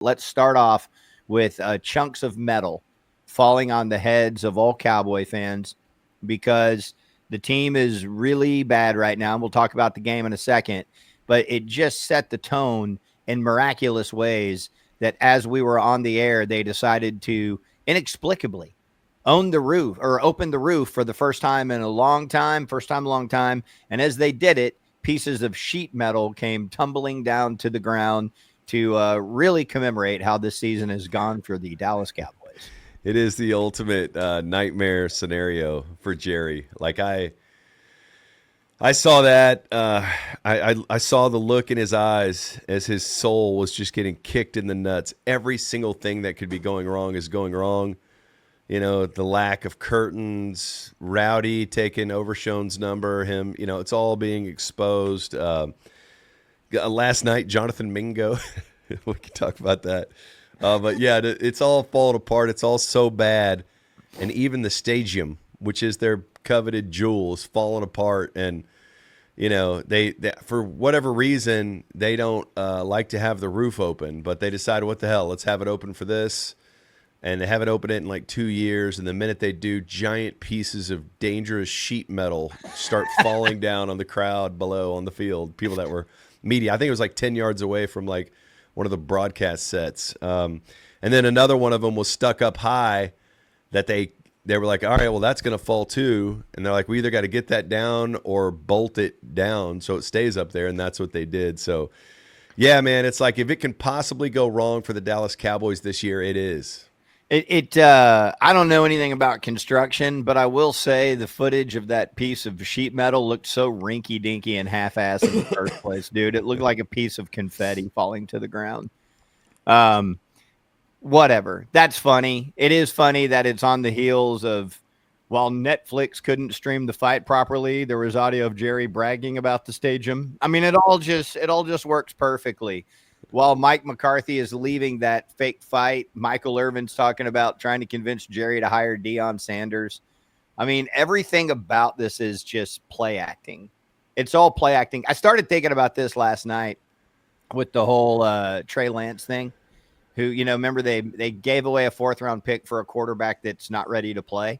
Let's start off with chunks of metal falling on the heads of all Cowboy fans because the team is really bad right now. And we'll talk about the game in a second, but it just set the tone in miraculous ways that as we were on the air, they decided to inexplicably own the roof or open the roof for the first time in a long time, long time. And as they did it, pieces of sheet metal came tumbling down to the ground to really commemorate how this season has gone for the Dallas Cowboys. It is the ultimate nightmare scenario for Jerry. Like I saw that. I saw the look in his eyes as his soul was just getting kicked in the nuts. Every single thing that could be going wrong is going wrong. You know, the lack of curtains, Rowdy taking Overshown's number, him, it's all being exposed. Last night, Jonathan Mingo, we can talk about that. But yeah, it's all falling apart. It's all so bad. And even the stadium, which is their coveted jewel, is falling apart. And, they for whatever reason, they don't like to have the roof open, but they decided, what the hell, let's have it open for this. And they haven't opened it in like 2 years. And the minute they do, giant pieces of dangerous sheet metal start falling down on the crowd below on the field. People that were media. I think it was like 10 yards away from like one of the broadcast sets. And then another one of them was stuck up high that they were like, all right, well, that's going to fall too. And they're like, we either got to get that down or bolt it down so it stays up there. And that's what they did. So, yeah, man, it's like if it can possibly go wrong for the Dallas Cowboys this year, it is. I don't know anything about construction, but I will say the footage of that piece of sheet metal looked so rinky dinky and half-assed in the first place, dude. It looked like a piece of confetti falling to the ground. Whatever. That's funny. It is funny that it's on the heels of, while Netflix couldn't stream the fight properly, there was audio of Jerry bragging about the stadium. I mean, it all just works perfectly. While Mike McCarthy is leaving that fake fight, Michael Irvin's talking about trying to convince Jerry to hire Deion Sanders. I mean, everything about this is just play acting. It's all play acting. I started thinking about this last night with the whole Trey Lance thing, who, remember they gave away a 4th-round pick for a quarterback that's not ready to play.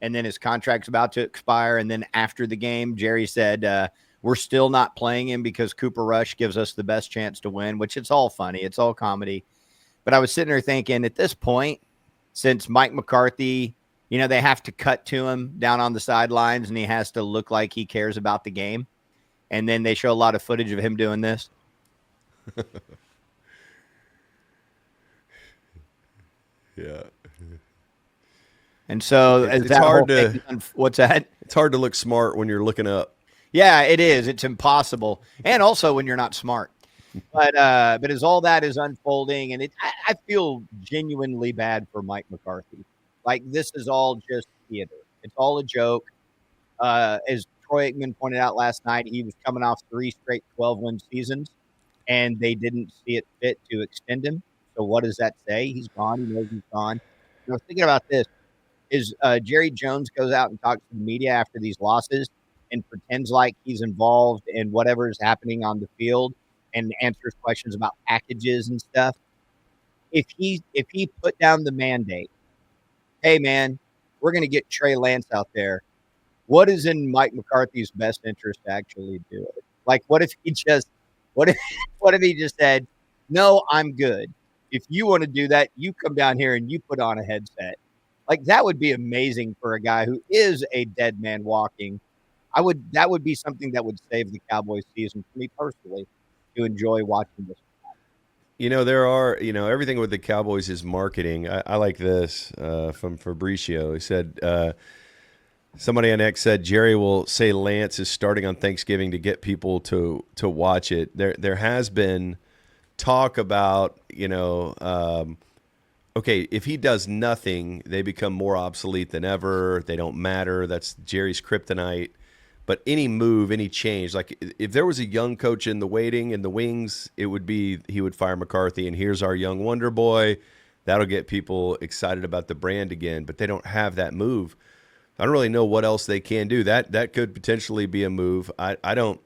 And then his contract's about to expire. And then after the game, Jerry said, we're still not playing him because Cooper Rush gives us the best chance to win, which it's all funny. It's all comedy. But I was sitting there thinking, at this point, since Mike McCarthy, they have to cut to him down on the sidelines and he has to look like he cares about the game. And then they show a lot of footage of him doing this. Yeah. And so it's hard to, what's that? It's hard to look smart when you're looking up. Yeah, it is. It's impossible. And also when you're not smart. But as all that is unfolding, and I feel genuinely bad for Mike McCarthy. Like, this is all just theater. It's all a joke. As Troy Aikman pointed out last night, he was coming off 3 straight 12-win seasons, and they didn't see it fit to extend him. So what does that say? He's gone. He knows he's gone. I was thinking about this. Is Jerry Jones goes out and talks to the media after these losses and pretends like he's involved in whatever is happening on the field and answers questions about packages and stuff. If he put down the mandate, hey man, we're going to get Trey Lance out there. What is in Mike McCarthy's best interest to actually do it? Like, what if he just said, no, I'm good. If you want to do that, you come down here and you put on a headset. Like, that would be amazing for a guy who is a dead man walking. That would be something that would save the Cowboys season for me personally to enjoy watching this. There are, everything with the Cowboys is marketing. I like this from Fabricio. He said, somebody on X said, Jerry will say Lance is starting on Thanksgiving to get people to watch it. There has been talk about, okay, if he does nothing, they become more obsolete than ever. They don't matter. That's Jerry's kryptonite. But any move, any change, like if there was a young coach in the wings, it would be he would fire McCarthy, and here's our young wonder boy. That'll get people excited about the brand again. But they don't have that move. I don't really know what else they can do. That could potentially be a move. I don't.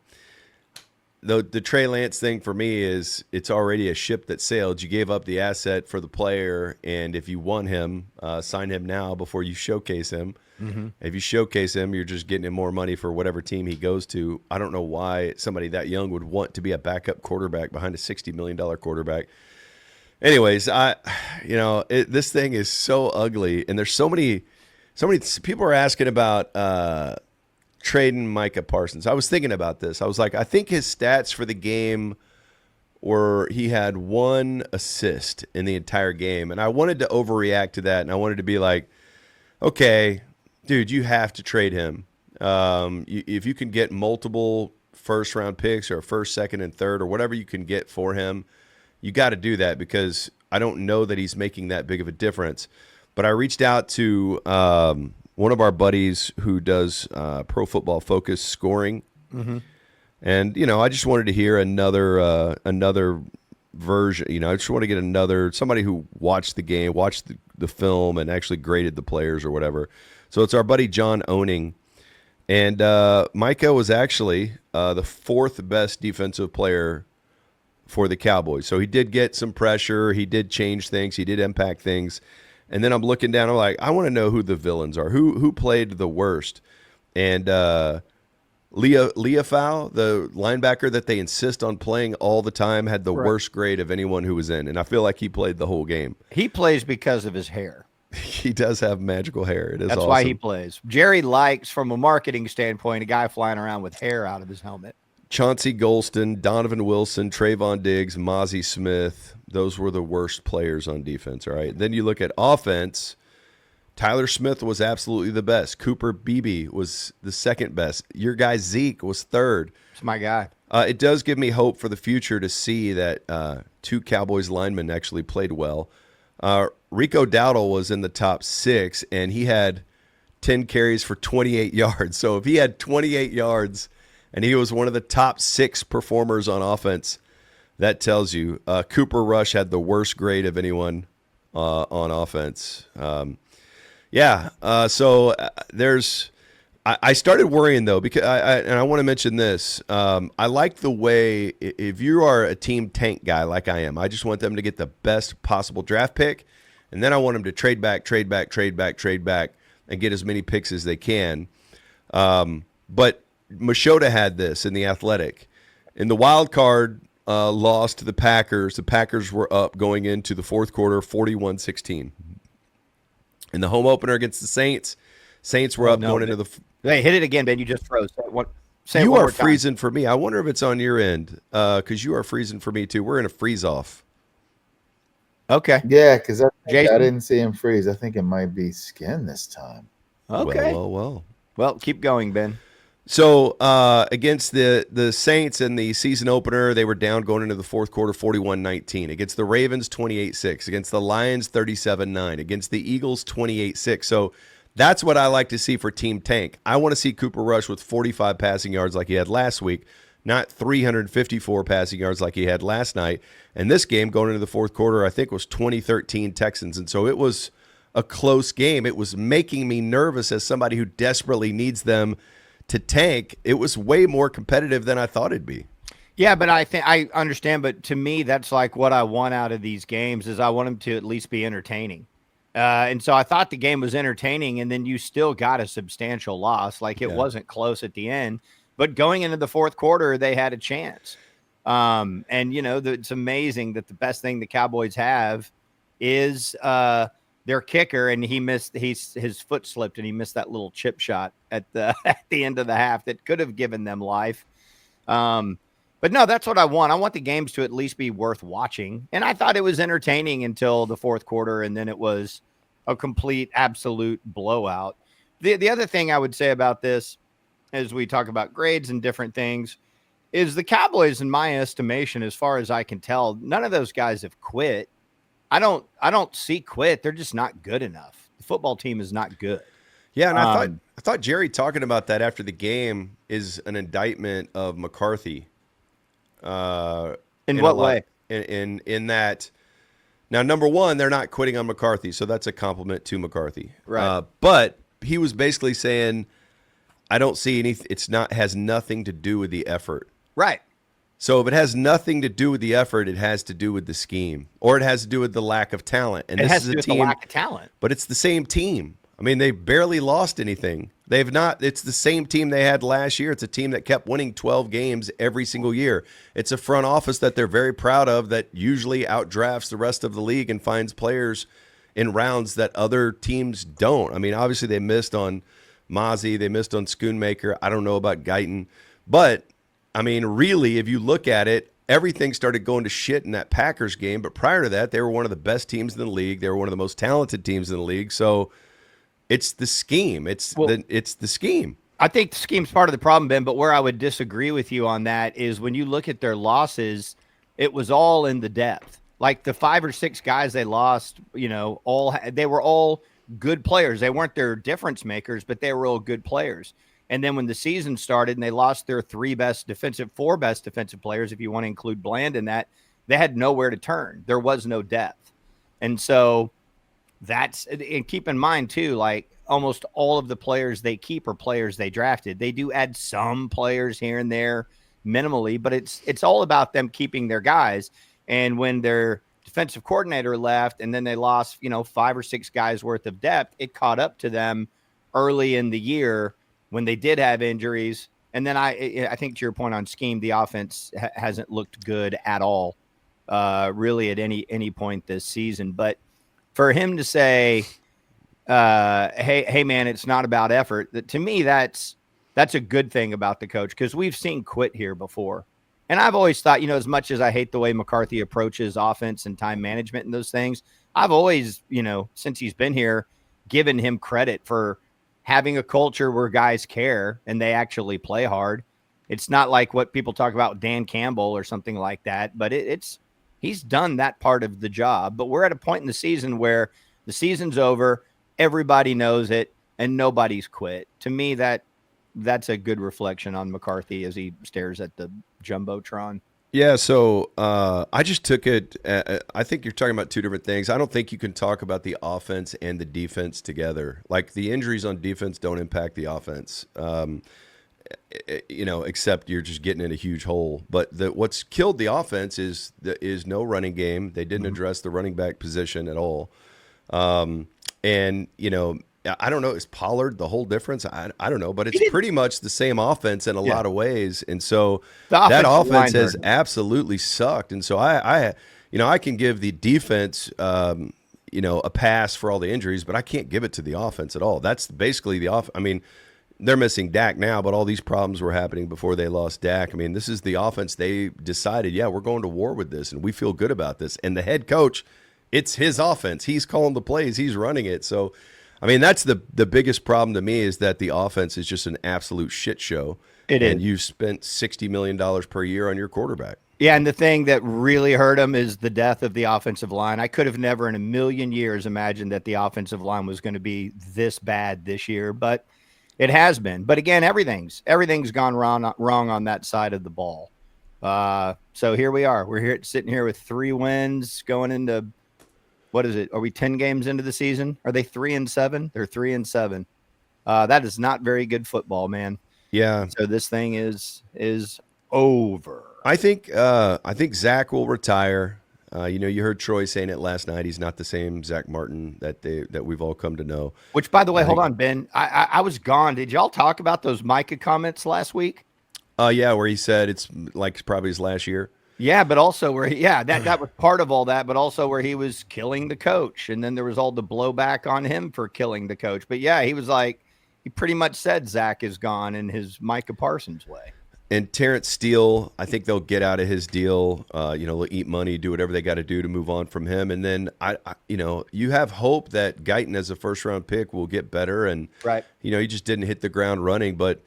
the Trey Lance thing for me is it's already a ship that sailed. You gave up the asset for the player, and if you want him, sign him now before you showcase him. Mm-hmm. If you showcase him, you're just getting him more money for whatever team he goes to. I don't know why somebody that young would want to be a backup quarterback behind a $60 million quarterback. Anyways, this thing is so ugly, and there's so many people are asking about trading Micah Parsons. I was thinking about this. I was like, I think his stats for the game were he had 1 assist in the entire game, and I wanted to overreact to that, and I wanted to be like, okay, dude, you have to trade him. If you can get multiple first-round picks or first, second, and third or whatever you can get for him, you got to do that because I don't know that he's making that big of a difference. But I reached out to one of our buddies who does Pro Football Focus scoring, Mm-hmm. and I just wanted to hear another version. I just want to get somebody who watched the game, watched the film, and actually graded the players or whatever. So it's our buddy John Owning, and Micah was actually the 4th best defensive player for the Cowboys. So he did get some pressure. He did change things. He did impact things. And then I'm looking down. I'm like, I want to know who the villains are. Who played the worst? And Leafau, the linebacker that they insist on playing all the time, had the worst grade of anyone who was in. And I feel like he played the whole game. He plays because of his hair. He does have magical hair. That's awesome. Why he plays. Jerry likes, from a marketing standpoint, a guy flying around with hair out of his helmet. Chauncey Golston, Donovan Wilson, Trayvon Diggs, Mozzie Smith. Those were the worst players on defense, all right? Then you look at offense. Tyler Smith was absolutely the best. Cooper Beebe was the 2nd best. Your guy Zeke was 3rd. It's my guy. It does give me hope for the future to see that 2 Cowboys linemen actually played well. Rico Dowdle was in the top 6, and he had 10 carries for 28 yards. So if he had 28 yards and he was one of the top 6 performers on offense, that tells you. Cooper Rush had the worst grade of anyone on offense. I started worrying, though, because I want to mention this. I like the way, if you are a team tank guy like I am, I just want them to get the best possible draft pick, and then I want them to trade back, and get as many picks as they can. But Machota had this in The Athletic. In the wild card loss to the Packers were up going into the 4th quarter, 41-16. In the home opener against the Saints were up going into the... Hey, hit it again, Ben. You just froze. Say you are freezing for me. I wonder if it's on your end, because you are freezing for me, too. We're in a freeze-off. Okay. Yeah, because I didn't see him freeze. I think it might be skin this time. Okay. Well, keep going, Ben. So against the Saints in the season opener, they were down going into the 4th quarter, 41-19. Against the Ravens, 28-6. Against the Lions, 37-9. Against the Eagles, 28-6. So that's what I like to see for Team Tank. I want to see Cooper Rush with 45 passing yards like he had last week, not 354 passing yards like he had last night. And this game going into the 4th quarter, I think, was 20-13 Texans. And so it was a close game. It was making me nervous as somebody who desperately needs them to tank. It was way more competitive than I thought it'd be. Yeah, but I think I understand. But to me, that's like what I want out of these games is I want them to at least be entertaining. And so I thought the game was entertaining, and then you still got a substantial loss. Like it wasn't close at the end, but going into the 4th quarter, they had a chance. And it's amazing that the best thing the Cowboys have is their kicker, and he missed. His foot slipped, and he missed that little chip shot at the end of the half that could have given them life. But no, that's what I want. I want the games to at least be worth watching. And I thought it was entertaining until the 4th quarter, and then it was a complete, absolute blowout. The other thing I would say about this, as we talk about grades and different things, is the Cowboys, in my estimation, as far as I can tell, none of those guys have quit. I don't see quit. They're just not good enough. The football team is not good. Yeah, and I thought Jerry talking about that after the game is an indictment of McCarthy. In what way? In that, now, number one, they're not quitting on McCarthy, so that's a compliment to McCarthy. Right. But he was basically saying, I don't see anything. Has nothing to do with the effort. Right. So if it has nothing to do with the effort, it has to do with the scheme, or it has to do with the lack of talent. And It this has is to a do with the team, lack of talent. but it's the same team. I mean, they barely lost anything. They've not. It's the same team they had last year. It's a team that kept winning 12 games every single year. It's a front office that they're very proud of, that usually outdrafts the rest of the league and finds players in rounds that other teams don't. I mean, obviously they missed on Mozzie. They missed on Schoonmaker. I don't know about Guyton. But, I mean, really, if you look at it, everything started going to shit in that Packers game. But prior to that, they were one of the best teams in the league. They were one of the most talented teams in the league. So it's the scheme. It's the scheme. I think the scheme's part of the problem, Ben, but where I would disagree with you on that is when you look at their losses, it was all in the depth. Like the 5 or 6 guys they lost, they were all good players. They weren't their difference makers, but they were all good players. And then when the season started and they lost their 4 best defensive players, if you want to include Bland in that, they had nowhere to turn. There was no depth. And so and keep in mind too, like almost all of the players they keep are players they drafted. They do add some players here and there minimally, but it's all about them keeping their guys. And when their defensive coordinator left and then they lost, 5 or 6 guys worth of depth, it caught up to them early in the year when they did have injuries. And then I think to your point on scheme, the offense hasn't looked good at all, really at any point this season. But for him to say, hey man, it's not about effort, to me, that's a good thing about the coach, because we've seen quit here before. And I've always thought, as much as I hate the way McCarthy approaches offense and time management and those things, I've always, since he's been here, given him credit for having a culture where guys care and they actually play hard. It's not like what people talk about Dan Campbell or something like that, but he's done that part of the job. But we're at a point in the season where the season's over, everybody knows it, and nobody's quit. To me, that's a good reflection on McCarthy as he stares at the Jumbotron. Yeah, so I just took it. I think you're talking about 2 different things. I don't think you can talk about the offense and the defense together. Like, the injuries on defense don't impact the offense, except you're just getting in a huge hole. But what's killed the offense is no running game. They didn't address the running back position at all. I don't know. Is Pollard the whole difference? I don't know, but it's pretty much the same offense in a lot of ways. And so that offense has absolutely sucked. And so I can give the defense, a pass for all the injuries, but I can't give it to the offense at all. That's basically the I mean, they're missing Dak now, but all these problems were happening before they lost Dak. I mean, this is the offense. They decided, we're going to war with this, and we feel good about this. And the head coach, it's his offense. He's calling the plays. He's running it. So, I mean, that's the biggest problem to me, is that the offense is just an absolute shit show. And you spent $60 million per year on your quarterback. Yeah, and the thing that really hurt him is the death of the offensive line. I could have never in a million years imagined that the offensive line was going to be this bad this year, but it has been. But again, everything's gone wrong on that side of the ball. So here we are. We're sitting here with 3 wins going into – what is it? Are we 10 games into the season? Are they 3-7? They're 3-7. That is not very good football, man. Yeah. So this thing is over. I think Zach will retire. You heard Troy saying it last night. He's not the same Zach Martin that we've all come to know. Which, by the way, hold on, Ben. I was gone. Did y'all talk about those Micah comments last week? Yeah, where he said it's like probably his last year. Yeah, but also where that was part of all that, but also where he was killing the coach, and then there was all the blowback on him for killing the coach. But yeah, he was like, he pretty much said Zach is gone in his Micah Parsons way. And Terrence Steele, I think they'll get out of his deal. They'll eat money, do whatever they got to do to move on from him. And then you have hope that Guyton as a first-round pick will get better. And right, he just didn't hit the ground running, but.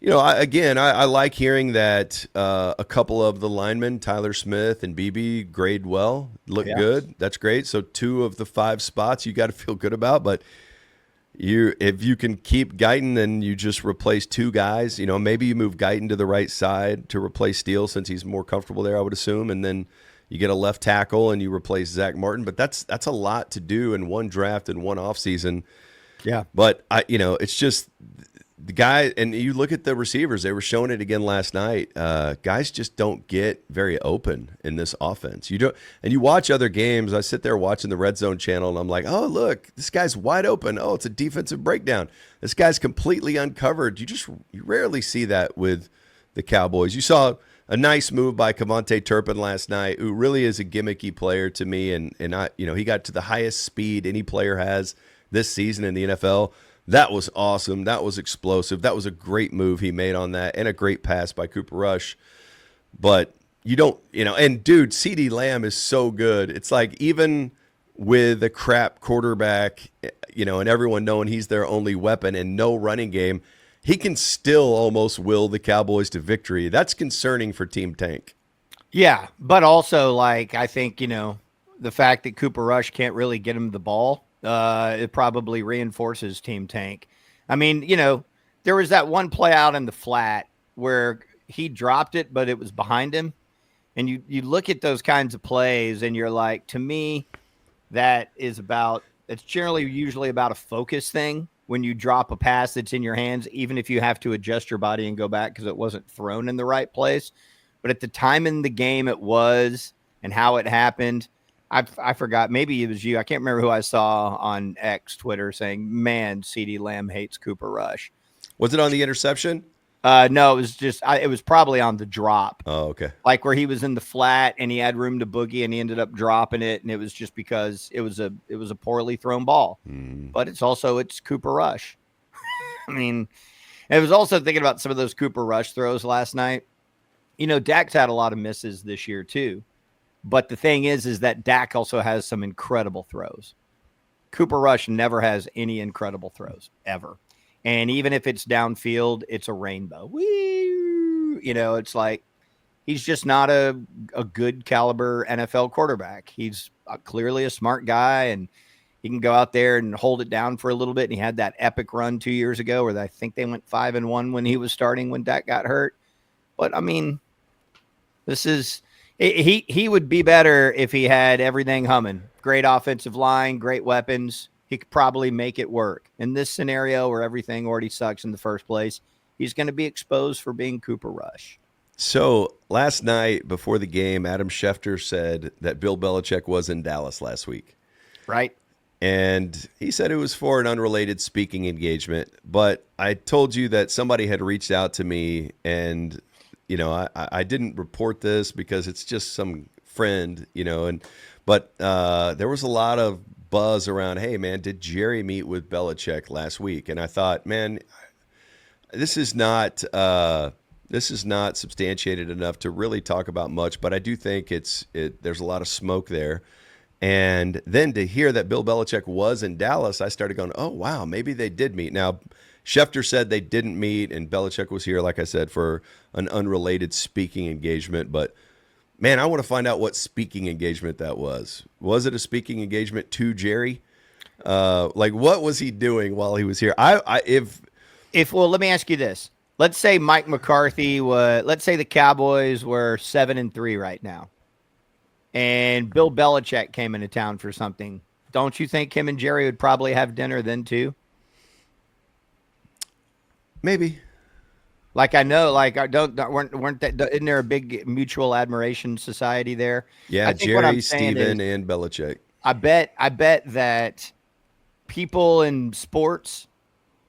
I like hearing that a couple of the linemen, Tyler Smith and BB, grade well, look good. That's great. So 2 of the 5 spots you got to feel good about. But if you can keep Guyton, then you just replace 2 guys. Maybe you move Guyton to the right side to replace Steele since he's more comfortable there, I would assume. And then you get a left tackle and you replace Zach Martin. But that's a lot to do in one draft and one offseason. Yeah. But it's just – the guy, and you look at the receivers, they were showing it again last night. Guys just don't get very open in this offense. You don't, and you watch other games. I sit there watching the Red Zone channel, and I'm like, oh, look, this guy's wide open. Oh, it's a defensive breakdown. This guy's completely uncovered. You rarely see that with the Cowboys. You saw a nice move by Kevontae Turpin last night, who really is a gimmicky player to me, and he got to the highest speed any player has this season in the NFL. That was awesome. That was explosive. That was a great move he made on that, and a great pass by Cooper Rush. But you don't, and dude, CeeDee Lamb is so good. It's like, even with a crap quarterback, and everyone knowing he's their only weapon and no running game, he can still almost will the Cowboys to victory. That's concerning for Team Tank. Yeah, but also, like, I think, the fact that Cooper Rush can't really get him the ball, it probably reinforces Team Tank. I mean, there was that one play out in the flat where he dropped it, but it was behind him. And you look at those kinds of plays and you're like, to me, it's usually about a focus thing. When you drop a pass that's in your hands, even if you have to adjust your body and go back because it wasn't thrown in the right place. But at the time in the game it was, and how it happened, I forgot. Maybe it was you. I can't remember who I saw on X, Twitter, saying, man, CeeDee Lamb hates Cooper Rush. Was it on the interception? No, it was just, it was probably on the drop. Oh, okay. Like where he was in the flat and he had room to boogie and he ended up dropping it. And it was just because it was a poorly thrown ball, but it's Cooper Rush. I mean, I was also thinking about some of those Cooper Rush throws last night. Dak's had a lot of misses this year too, but the thing is that Dak also has some incredible throws. Cooper Rush never has any incredible throws ever. And even if it's downfield, it's a rainbow. Woo! It's like he's just not a good caliber NFL quarterback. He's clearly a smart guy, and he can go out there and hold it down for a little bit. And he had that epic run 2 years ago where I think they went 5-1 when he was starting when Dak got hurt. But, I mean, he would be better if he had everything humming. Great offensive line, great weapons. He could probably make it work. In this scenario where everything already sucks in the first place, he's going to be exposed for being Cooper Rush. So last night before the game, Adam Schefter said that Bill Belichick was in Dallas last week. Right. And he said it was for an unrelated speaking engagement. But I told you that somebody had reached out to me, and, I didn't report this because it's just some friend, but there was a lot of buzz around, hey man, did Jerry meet with Belichick last week? And I thought, man, this is not substantiated enough to really talk about much, but I do think there's a lot of smoke there. And then to hear that Bill Belichick was in Dallas, I started going, oh wow, maybe they did meet. Now Schefter said they didn't meet, and Belichick was here, like I said, for an unrelated speaking engagement, but man, I want to find out what speaking engagement that was. Was it a speaking engagement to Jerry? Like, what was he doing while he was here? Well, let me ask you this. Let's say Mike McCarthy let's say the Cowboys were 7-3 right now, and Bill Belichick came into town for something. Don't you think him and Jerry would probably have dinner then too? Maybe. Like, I know, like, isn't there a big mutual admiration society there? Yeah, Jerry, Steven, and Belichick. I bet that people in sports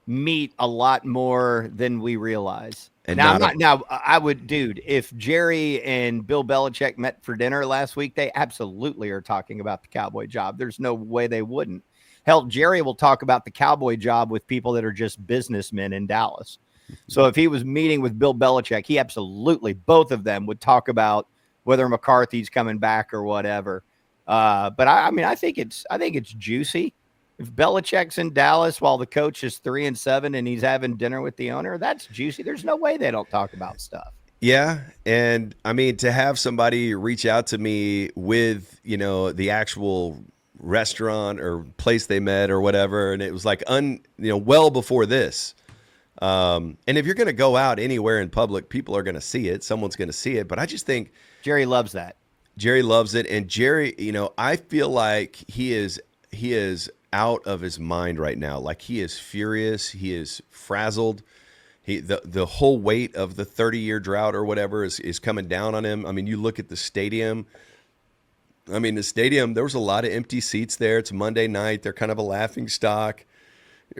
meet a lot more than we realize. And if Jerry and Bill Belichick met for dinner last week, they absolutely are talking about the Cowboy job. There's no way they wouldn't. Hell, Jerry will talk about the Cowboy job with people that are just businessmen in Dallas. So if he was meeting with Bill Belichick, he absolutely, both of them would talk about whether McCarthy's coming back or whatever. But I think it's juicy. If Belichick's in Dallas while the coach is 3-7 and he's having dinner with the owner, that's juicy. There's no way they don't talk about stuff. Yeah. And I mean, to have somebody reach out to me with, the actual restaurant or place they met or whatever, and it was like well before this. And if you're going to go out anywhere in public, people are going to see it. Someone's going to see it. But I just think Jerry loves that. Jerry loves it. And Jerry, I feel like he is out of his mind right now. Like, he is furious. He is frazzled. The whole weight of the 30-year drought or whatever is coming down on him. I mean, you look at the stadium. I mean, the stadium, there was a lot of empty seats there. It's Monday night. They're kind of a laughing stock.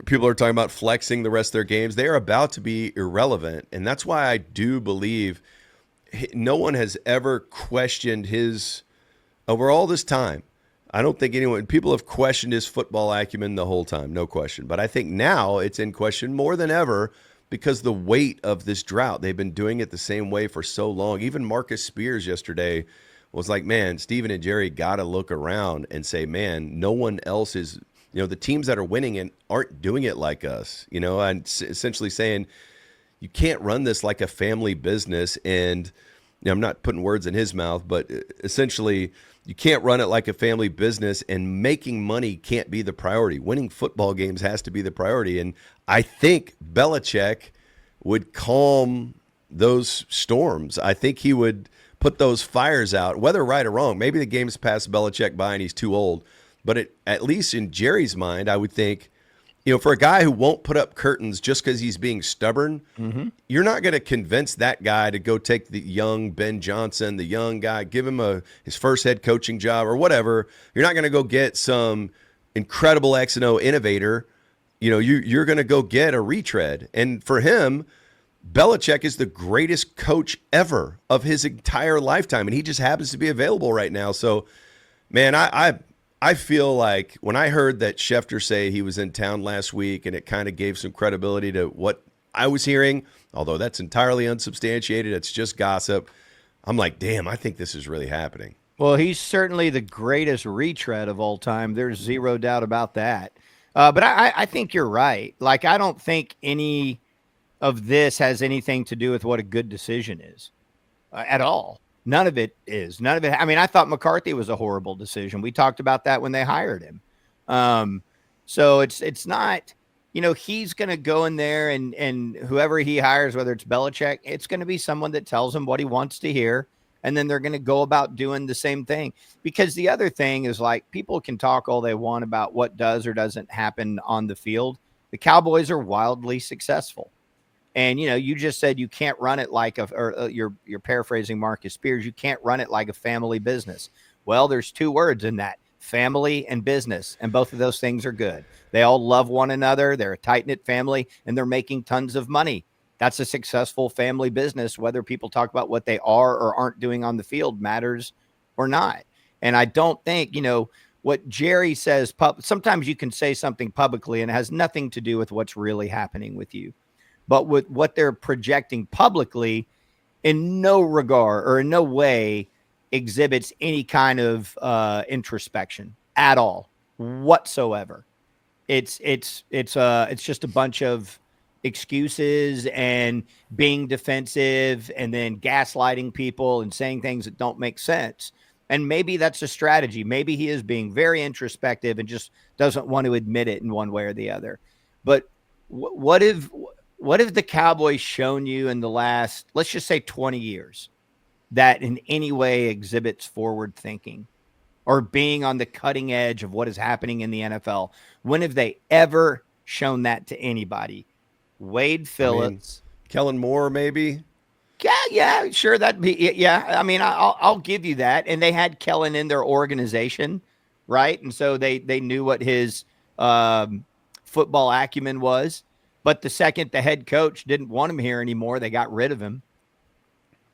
People are talking about flexing the rest of their games. They are about to be irrelevant. And that's why I do believe no one has ever questioned his, over all this time, I don't think people have questioned his football acumen the whole time, no question. But I think now it's in question more than ever because the weight of this drought. They've been doing it the same way for so long. Even Marcus Spears yesterday was like, man, Steven and Jerry got to look around and say, man, no one else is, the teams that are winning and aren't doing it like us, and essentially saying you can't run this like a family business. And I'm not putting words in his mouth, but essentially you can't run it like a family business, and making money can't be the priority. Winning football games has to be the priority. And I think Belichick would calm those storms. I think he would put those fires out, whether right or wrong. Maybe the game's passed Belichick by and he's too old. But at least in Jerry's mind, I would think, for a guy who won't put up curtains just because he's being stubborn, you're not going to convince that guy to go take the young Ben Johnson, the young guy, give him his first head coaching job or whatever. You're not going to go get some incredible X and O innovator. You're going to go get a retread. And for him, Belichick is the greatest coach ever of his entire lifetime, and he just happens to be available right now. So, man, I feel like when I heard that Schefter say he was in town last week, and it kind of gave some credibility to what I was hearing, although that's entirely unsubstantiated, it's just gossip. I'm like, damn, I think this is really happening. Well, he's certainly the greatest retread of all time. There's zero doubt about that. But I think you're right. Like, I don't think any of this has anything to do with what a good decision is at all. None of it is. None of it. I mean, I thought McCarthy was a horrible decision. We talked about that when they hired him. So it's not, he's going to go in there and whoever he hires, whether it's Belichick, it's going to be someone that tells him what he wants to hear. And then they're going to go about doing the same thing. Because the other thing is, like, people can talk all they want about what does or doesn't happen on the field. The Cowboys are wildly successful. And, you just said you can't run it like you're paraphrasing Marcus Spears. You can't run it like a family business. Well, there's two words in that: family and business. And both of those things are good. They all love one another. They're a tight-knit family, and they're making tons of money. That's a successful family business. Whether people talk about what they are or aren't doing on the field matters or not. And I don't think, what Jerry says, sometimes you can say something publicly and it has nothing to do with what's really happening with you. But with what they're projecting publicly, in no regard or in no way exhibits any kind of introspection at all whatsoever. It's just a bunch of excuses and being defensive and then gaslighting people and saying things that don't make sense. And maybe that's a strategy. Maybe he is being very introspective and just doesn't want to admit it in one way or the other. But what if the Cowboys shown you in the last, let's just say 20 years, that in any way exhibits forward thinking or being on the cutting edge of what is happening in the NFL? When have they ever shown that to anybody? Wade Phillips, Kellen Moore, maybe. Yeah, sure. That'd be, yeah. I mean, I'll give you that. And they had Kellen in their organization, right? And so they knew what his football acumen was. But the second the head coach didn't want him here anymore, they got rid of him.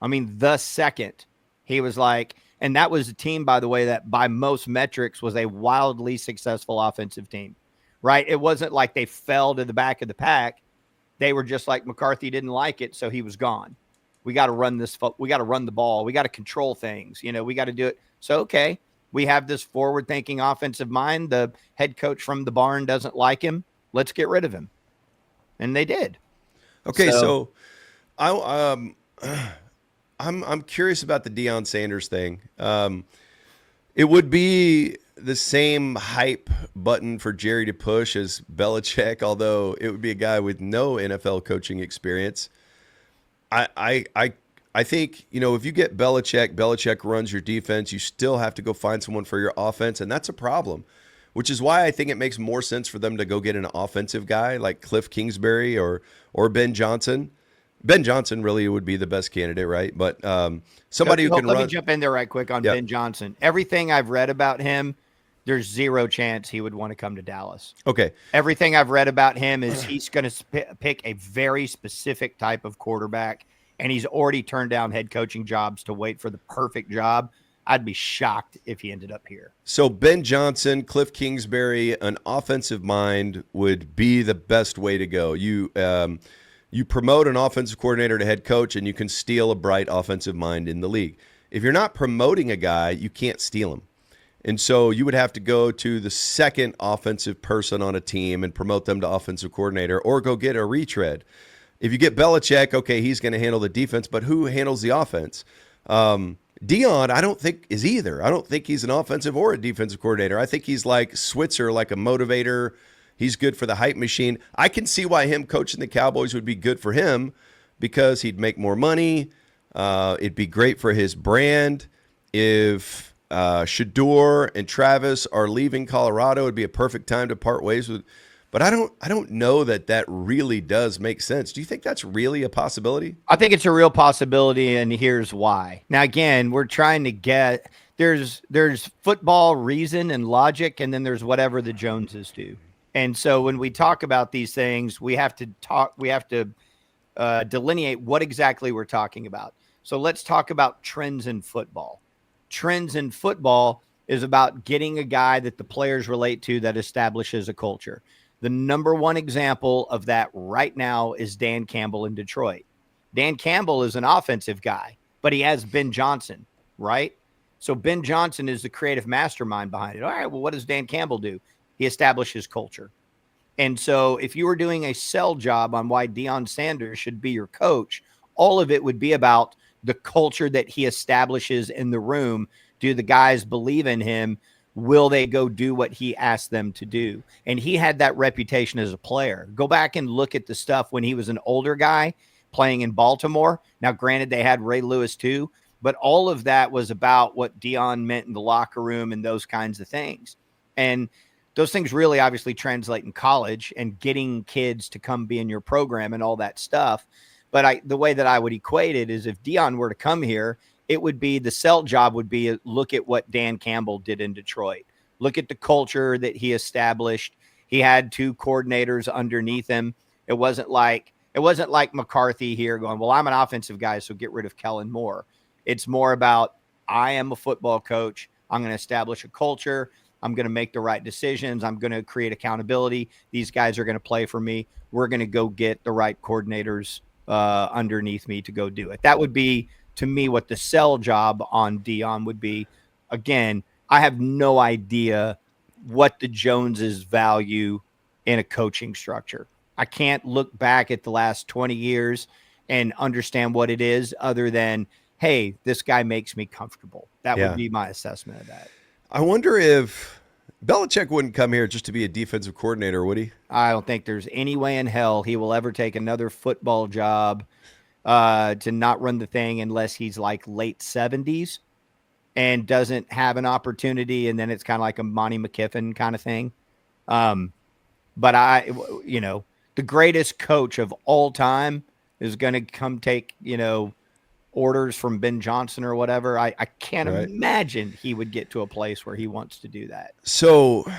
I mean, the second he was like, and that was a team, by the way, that by most metrics was a wildly successful offensive team, right? It wasn't like they fell to the back of the pack. They were just like, McCarthy didn't like it, so he was gone. We got to run this. We got to run the ball. We got to control things. We got to do it. So, okay, we have this forward-thinking offensive mind. The head coach from the barn doesn't like him. Let's get rid of him. And they did. Okay, so I'm curious about the Deion Sanders thing. It would be the same hype button for Jerry to push as Belichick, although it would be a guy with no NFL coaching experience. I think, if you get Belichick runs your defense, you still have to go find someone for your offense, and that's a problem. which is why I think it makes more sense for them to go get an offensive guy like Cliff Kingsbury or Ben Johnson. Ben Johnson really would be the best candidate, right? But somebody who can Let run. me jump in there right quick on Yep. Ben Johnson. Everything I've read about him, there's zero chance he would want to come to Dallas. Okay. Everything I've read about him is he's going to pick a very specific type of quarterback, and he's already turned down head coaching jobs to wait for the perfect job. I'd be shocked if he ended up here. So Ben Johnson, Cliff Kingsbury, an offensive mind would be the best way to go. You promote an offensive coordinator to head coach, and you can steal a bright offensive mind in the league. If you're not promoting a guy, you can't steal him. And so you would have to go to the second offensive person on a team and promote them to offensive coordinator, or go get a retread. If you get Belichick, okay, he's going to handle the defense, but who handles the offense? Deion, I don't think is either. I don't think he's an offensive or a defensive coordinator. I think he's like Switzer, like a motivator. He's good for the hype machine. I can see why him coaching the Cowboys would be good for him, because he'd make more money. It'd be great for his brand. If Shador and Travis are leaving Colorado, it'd be a perfect time to part ways with. But I don't know that really does make sense. Do you think that's really a possibility? I think it's a real possibility, and here's why. Now, again, we're trying to get there's football reason and logic, and then there's whatever the Joneses do. And so when we talk about these things, we have to delineate what exactly we're talking about. So let's talk about trends in football. Trends in football is about getting a guy that the players relate to that establishes a culture. The number one example of that right now is Dan Campbell in Detroit. Dan Campbell is an offensive guy, but he has Ben Johnson, right? So Ben Johnson is the creative mastermind behind it. All right, well, what does Dan Campbell do? He establishes culture. And so if you were doing a sell job on why Deion Sanders should be your coach, all of it would be about the culture that he establishes in the room. Do the guys believe in him? Will they go do what he asked them to do? And he had that reputation as a player. Go back and look at the stuff when he was an older guy playing in Baltimore. Now, granted, they had Ray Lewis too, but all of that was about what Deion meant in the locker room and those kinds of things. And those things really obviously translate in college and getting kids to come be in your program and all that stuff. But the way that I would equate it is if Deion were to come here, it would be the sell job would be look at what Dan Campbell did in Detroit. Look at the culture that he established. He had two coordinators underneath him. It wasn't like McCarthy here going, well, I'm an offensive guy, so get rid of Kellen Moore. It's more about, I am a football coach. I'm going to establish a culture. I'm going to make the right decisions. I'm going to create accountability. These guys are going to play for me. We're going to go get the right coordinators underneath me to go do it. That would be, to me, what the sell job on Deion would be. Again, I have no idea what the Joneses value in a coaching structure. I can't look back at the last 20 years and understand what it is other than, hey, this guy makes me comfortable. That would be my assessment of that. I wonder if Belichick wouldn't come here just to be a defensive coordinator, would he? I don't think there's any way in hell he will ever take another football job to not run the thing unless he's like late 70s and doesn't have an opportunity. And then it's kind of like a Monty McKiffin kind of thing. But the greatest coach of all time is going to come take, orders from Ben Johnson or whatever. I can't imagine he would get to a place where he wants to do that. So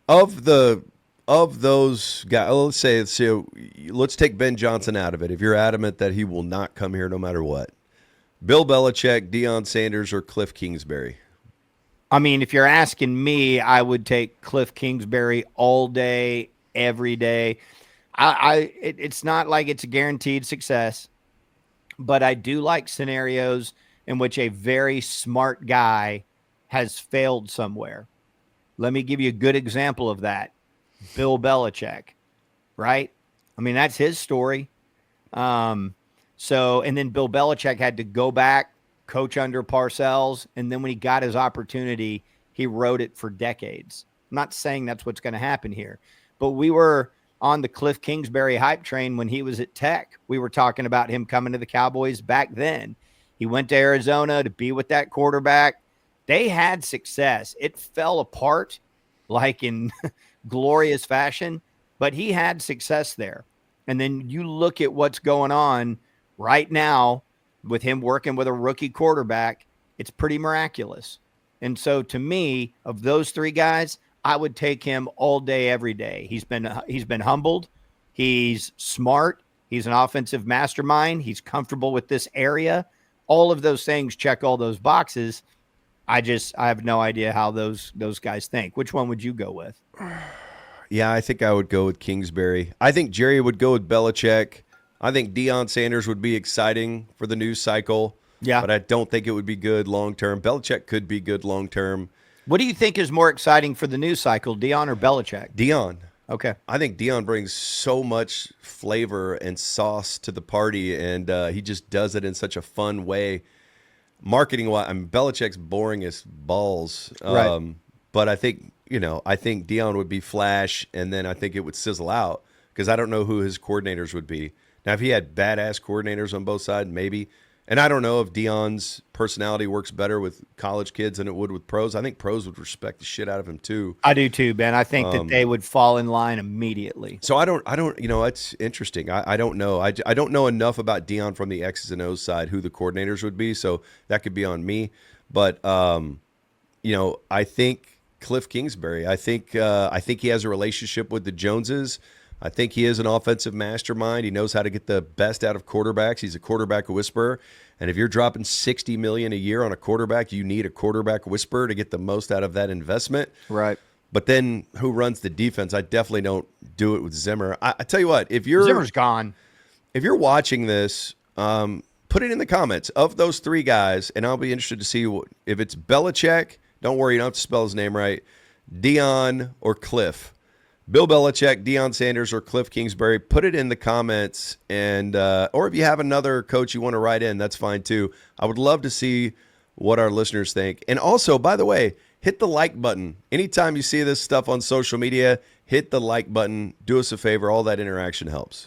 of those guys, let's take Ben Johnson out of it. If you're adamant that he will not come here no matter what, Bill Belichick, Deion Sanders, or Cliff Kingsbury? I mean, if you're asking me, I would take Cliff Kingsbury all day, every day. It's not like it's a guaranteed success, but I do like scenarios in which a very smart guy has failed somewhere. Let me give you a good example of that. Bill Belichick, right? I mean, that's his story. And then Bill Belichick had to go back, coach under Parcells, and then when he got his opportunity, he rode it for decades. I'm not saying that's what's going to happen here, but we were on the Cliff Kingsbury hype train when he was at Tech. We were talking about him coming to the Cowboys back then. He went to Arizona to be with that quarterback. They had success. It fell apart like in glorious fashion, but he had success there. And then you look at what's going on right now with him working with a rookie quarterback, it's pretty miraculous. And so to me, of those three guys, I would take him all day, every day. He's been humbled. He's smart. He's an offensive mastermind. He's comfortable with this area. All of those things check all those boxes. I have no idea how those guys think. Which one would you go with? Yeah, I think I would go with Kingsbury. I think Jerry would go with Belichick. I think Deion Sanders would be exciting for the news cycle. Yeah. But I don't think it would be good long term. Belichick could be good long term. What do you think is more exciting for the news cycle, Deion or Belichick? Deion. Okay. I think Deion brings so much flavor and sauce to the party, and he just does it in such a fun way. Marketing-wise, I mean, Belichick's boring as balls. Right. But I think, I think Deion would be flash, and then I think it would sizzle out because I don't know who his coordinators would be. Now, if he had badass coordinators on both sides, maybe. And I don't know if Deion's personality works better with college kids than it would with pros. I think pros would respect the shit out of him too. I do too, Ben. I think that they would fall in line immediately. So I don't, it's interesting. I don't know. I don't know enough about Deion from the X's and O's side, who the coordinators would be. So that could be on me. But, I think Cliff Kingsbury, I think he has a relationship with the Joneses. I think he is an offensive mastermind. He knows how to get the best out of quarterbacks. He's a quarterback whisperer. And if you're dropping $60 million a year on a quarterback, you need a quarterback whisperer to get the most out of that investment. Right. But then who runs the defense? I definitely don't do it with Zimmer. I tell you what, Zimmer's gone. If you're watching this, put it in the comments of those three guys, and I'll be interested to see if it's Belichick. Don't worry, you don't have to spell his name right. Deion or Cliff. Bill Belichick, Deion Sanders, or Cliff Kingsbury. Put it in the comments, and or if you have another coach you want to write in, that's fine too. I would love to see what our listeners think. And also, by the way, hit the like button. Anytime you see this stuff on social media, hit the like button. Do us a favor. All that interaction helps.